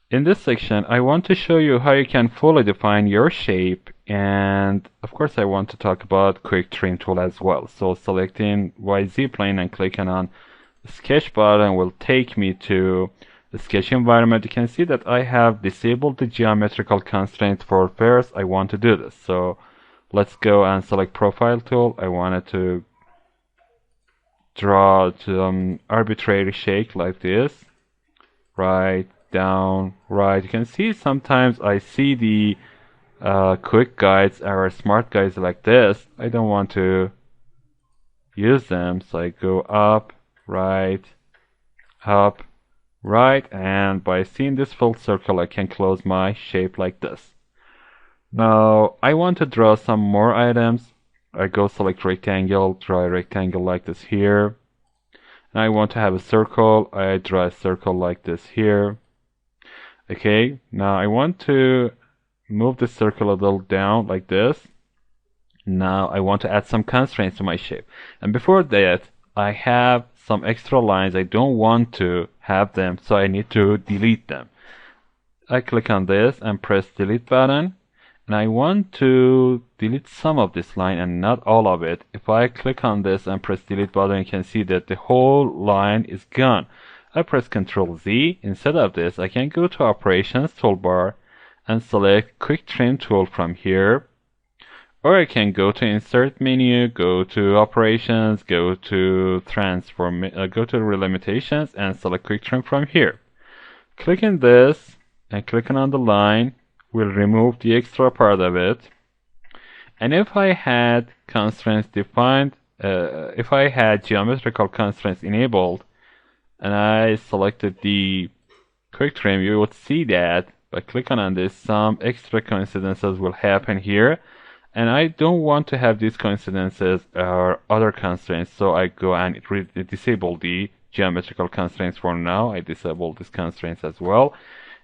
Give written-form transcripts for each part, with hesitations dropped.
In this section, I want to show you how you can fully define your shape, and of course I want to talk about quick trim tool as well. So selecting YZ plane and clicking on the sketch button will take me to the sketch environment. You can see that I have disabled the geometrical constraint for first I want to do this. So let's go and select profile tool. I wanted to draw some arbitrary shape like this, right, down, right. You can see sometimes I see the quick guides or smart guides like this. I don't want to use them, so I go up, right, and by seeing this full circle I can close my shape like this. Now I want to draw some more items. I go select rectangle, draw a rectangle like this here. And I want to have a circle. I draw a circle like this here. Okay, now I want to move the circle a little down like this. Now I want to add some constraints to my shape. And before that, I have some extra lines. I don't want to have them, so I need to delete them. I click on this and press delete button. And I want to delete some of this line and not all of it. If I click on this and press delete button, you can see that the whole line is gone. I press Ctrl Z. Instead of this, I can go to Operations toolbar and select Quick Trim tool from here. Or I can go to Insert menu, go to Operations, go to Transform, go to Relimitations and select Quick Trim from here. Clicking this and clicking on the line will remove the extra part of it. And if I had constraints defined, if I had geometrical constraints enabled, and I selected the quick trim, you would see that by clicking on this, some extra coincidences will happen here. And I don't want to have these coincidences or other constraints, so I go and disable the geometrical constraints for now. I disable these constraints as well.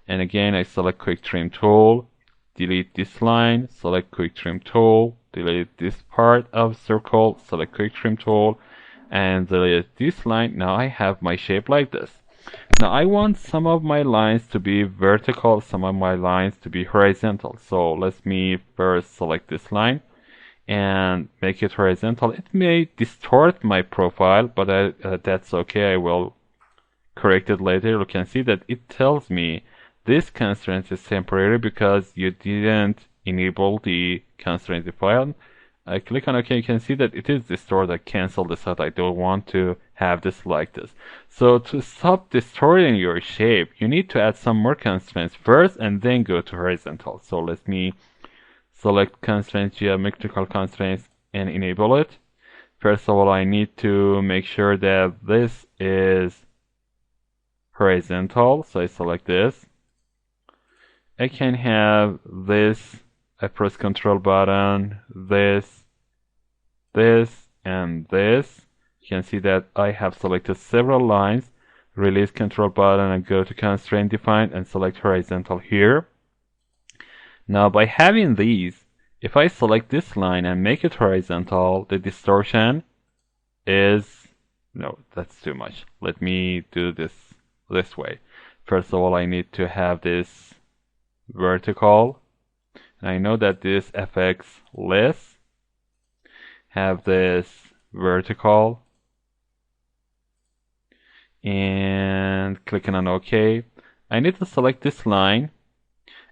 And again, I select Quick Trim tool, delete this line, select Quick Trim tool, delete this part of circle, select Quick Trim tool, and delete this line. Now I have my shape like this. Now I want some of my lines to be vertical, some of my lines to be horizontal. So let me first select this line and make it horizontal. It may distort my profile, but that's okay. I will correct it later. You can see that it tells me this constraint is temporary because you didn't enable the constraint defined. I click on OK, you can see that it is distorted. I cancel this out. I don't want to have this like this. So to stop distorting your shape, you need to add some more constraints first and then go to horizontal. So let me select constraints, geometrical constraints, and enable it. First of all, I need to make sure that this is horizontal. So I select this. I can have this, I press Control button, this, and this. You can see that I have selected several lines. Release Control button and go to Constraint Define and select horizontal here. Now by having these, if I select this line and make it horizontal, the distortion is, no, that's too much. Let me do this way. First of all, I need to have this vertical, and I know that this affects less. Have this vertical and clicking on OK. I need to select this line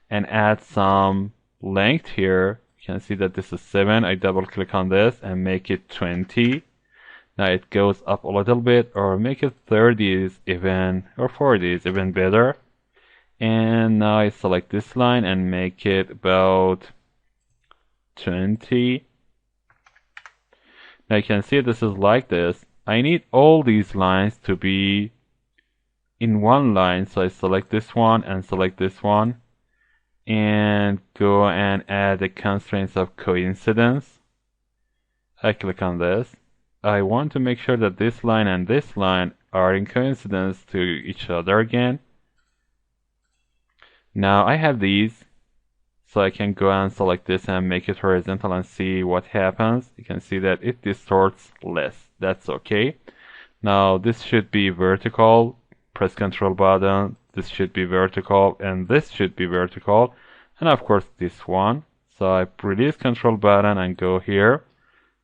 and add some length here. You can see that this is 7. I double click on this and make it 20. Now it goes up a little bit, or make it 30 is even, or 40 is even better. And now I select this line and make it about 20. Now you can see this is like this. I need all these lines to be in one line, so I select this one and select this one and go and add the constraints of coincidence. I click on this. I want to make sure that this line and this line are in coincidence to each other again. Now I have these, so I can go and select this and make it horizontal and see what happens. You can see that it distorts less. That's okay. Now this should be vertical. Press Control button, this should be vertical, and this should be vertical, and of course this one. So I release control button and go here,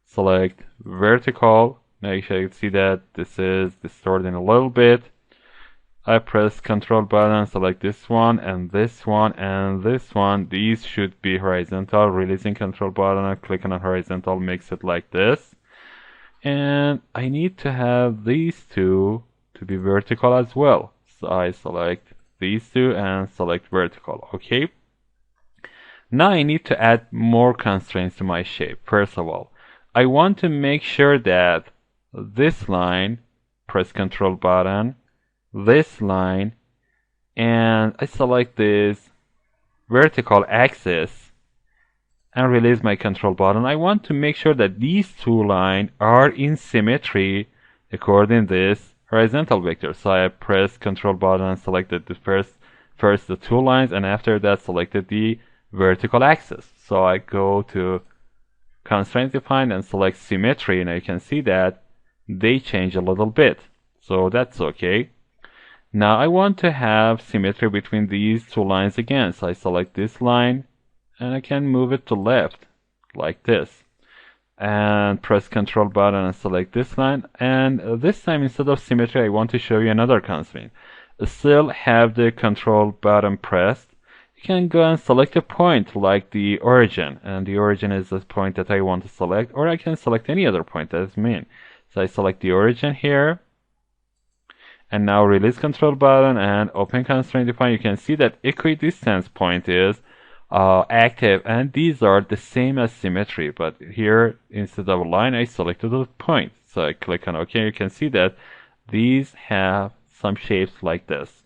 select vertical. Now you should see that this is distorting a little bit. I press control button, select this one and this one and this one. These should be horizontal. Releasing control button and clicking on horizontal makes it like this. And I need to have these two to be vertical as well. So I select these two and select vertical. Okay. Now I need to add more constraints to my shape. First of all, I want to make sure that this line, press control button, this line, and I select this vertical axis and release my control button. I want to make sure that these two lines are in symmetry according to this horizontal vector. So I press control button and selected the first the two lines, and after that selected the vertical axis. So I go to constraint define and select symmetry, and you can see that they change a little bit. So that's okay. Now I want to have symmetry between these two lines again. So I select this line and I can move it to left like this. And press control button and select this line. And this time instead of symmetry, I want to show you another constraint. Still have the control button pressed. You can go and select a point like the origin, and the origin is the point that I want to select, or I can select any other point that is mean. So I select the origin here, and now release control button and open constraint define. You can see that equidistance point is active, and these are the same as symmetry, but here instead of a line I selected a point. So I click on OK. You can see that these have some shapes like this.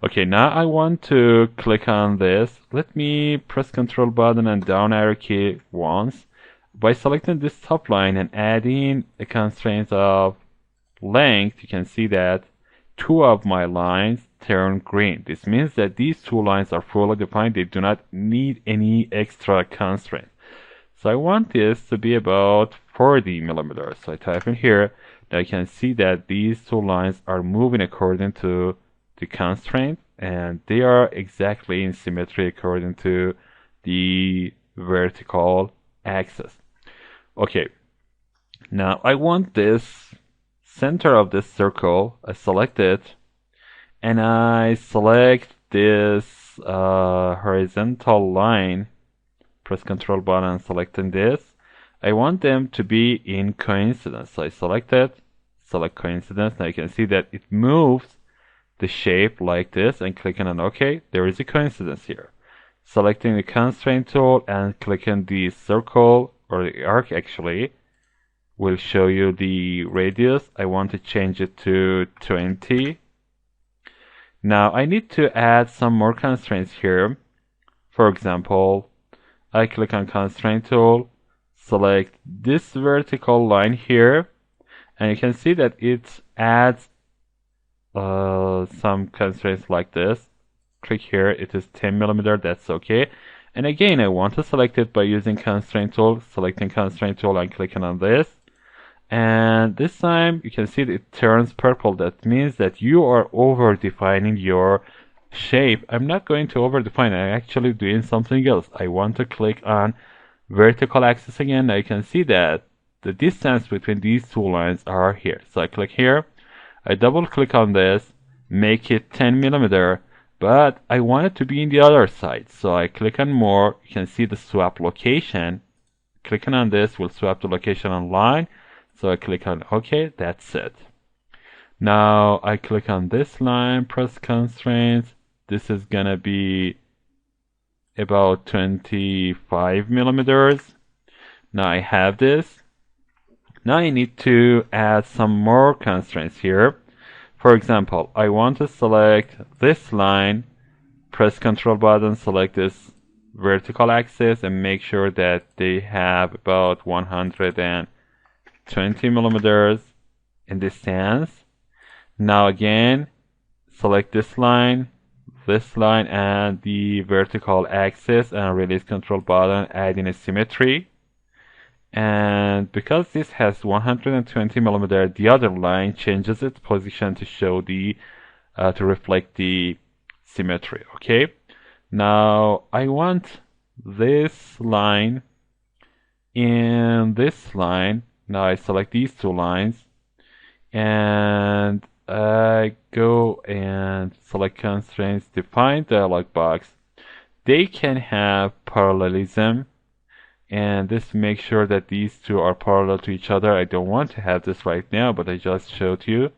Okay, now I want to click on this. Let me press control button and down arrow key once. By selecting this top line and adding a constraint of length, you can see that two of my lines turn green. This means that these two lines are fully defined. They do not need any extra constraint. So I want this to be about 40 millimeters. So I type in here. Now you can see that these two lines are moving according to the constraint, and they are exactly in symmetry according to the vertical axis. Okay, now I want this center of this circle. I select it, and I select this horizontal line. Press control button, selecting this. I want them to be in coincidence. So I select it, select coincidence. Now you can see that it moves the shape like this, and clicking on OK. There is a coincidence here. Selecting the constraint tool and clicking the circle, or the arc actually, will show you the radius. I want to change it to 20. Now I need to add some more constraints here. For example, I click on constraint tool, select this vertical line here, and you can see that it adds some constraints like this. Click here, it is 10 millimeter, that's okay. And again, I want to select it by using constraint tool, selecting constraint tool and clicking on this. And this time you can see that it turns purple. That means that you are over defining your shape. I'm not going to over define, I'm actually doing something else. I want to click on vertical axis again. Now you can see that the distance between these two lines are here. So I click here, I double click on this, make it 10 millimeter, but I want it to be in the other side. So I click on more, you can see the swap location. Clicking on this will swap the location on line. So I click on OK, that's it. Now I click on this line, press constraints. This is gonna be about 25 millimeters. Now I have this. Now I need to add some more constraints here. For example, I want to select this line, press control button, select this vertical axis, and make sure that they have about 120 millimeters in distance. Now again, select this line, and the vertical axis, and release control button, adding a symmetry. And because this has 120 millimeter, the other line changes its position to show the to reflect the symmetry. Okay, now I want this line and this line. Now I select these two lines and I go and select constraints, define dialog box. They can have parallelism, and this makes sure that these two are parallel to each other. I don't want to have this right now, but I just showed you.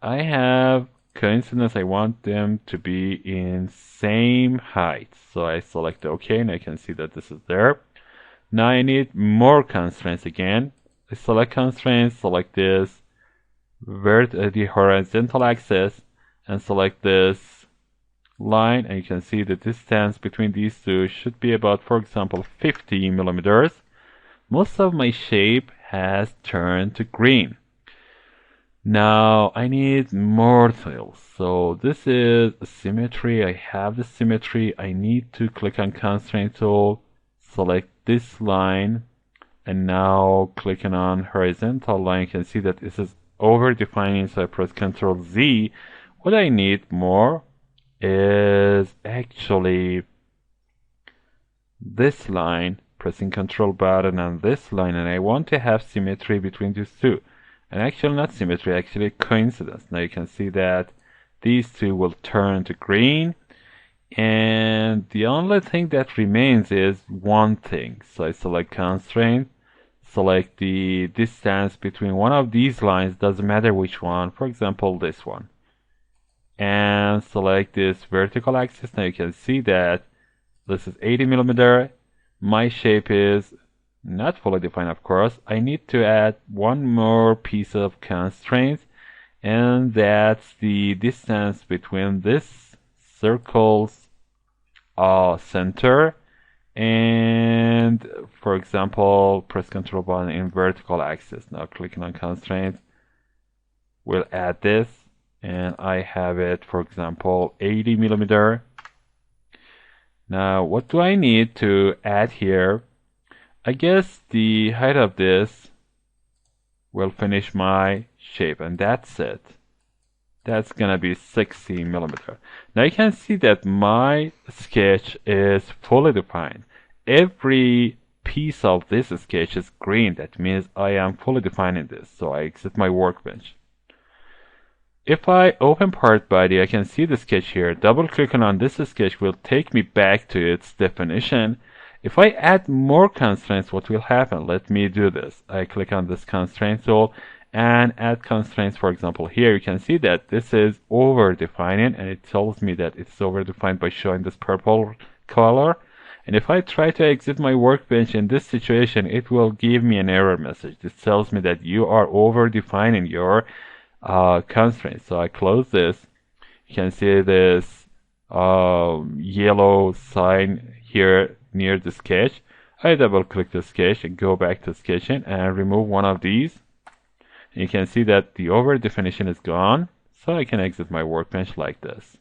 I have coincidence. I want them to be in same height. So I select OK, and I can see that this is there. Now I need more constraints again. I select constraints, select this, the horizontal axis, and select this line, and you can see the distance between these two should be about, for example, 50 millimeters. Most of my shape has turned to green. Now I need more tiles. So this is symmetry. I have the symmetry. I need to click on constraint tool, select this line, and now clicking on horizontal line, you can see that this is over defining. So I press Ctrl Z. What I need more is actually this line, pressing Ctrl button on this line, and I want to have symmetry between these two. And actually not symmetry, actually coincidence. Now you can see that these two will turn to green, and the only thing that remains is one thing. So I select constraint, select the distance between one of these lines, doesn't matter which one, for example this one, and select this vertical axis. Now you can see that this is 80 millimeter. My shape is not fully defined, of course. I need to add one more piece of constraint, and that's the distance between this circle's center and, for example, press Ctrl button in vertical axis. Now clicking on constraint, we'll add this, and I have it, for example, 80 millimeter. Now what do I need to add here? I guess the height of this will finish my shape, and that's it. That's gonna be 60 millimeter. Now you can see that my sketch is fully defined. Every piece of this sketch is green. That means I am fully defining this. So I exit my workbench. If I open part body, I can see the sketch here. Double clicking on this sketch will take me back to its definition. If I add more constraints, what will happen? Let me do this. I click on this constraint tool and add constraints. For example, here you can see that this is over defining, and it tells me that it's over defined by showing this purple color. And if I try to exit my workbench in this situation, it will give me an error message. This tells me that you are over defining your constraints. So I close this. You can see this yellow sign here near the sketch. I double click the sketch and go back to sketching and remove one of these. And you can see that the over definition is gone, so I can exit my workbench like this.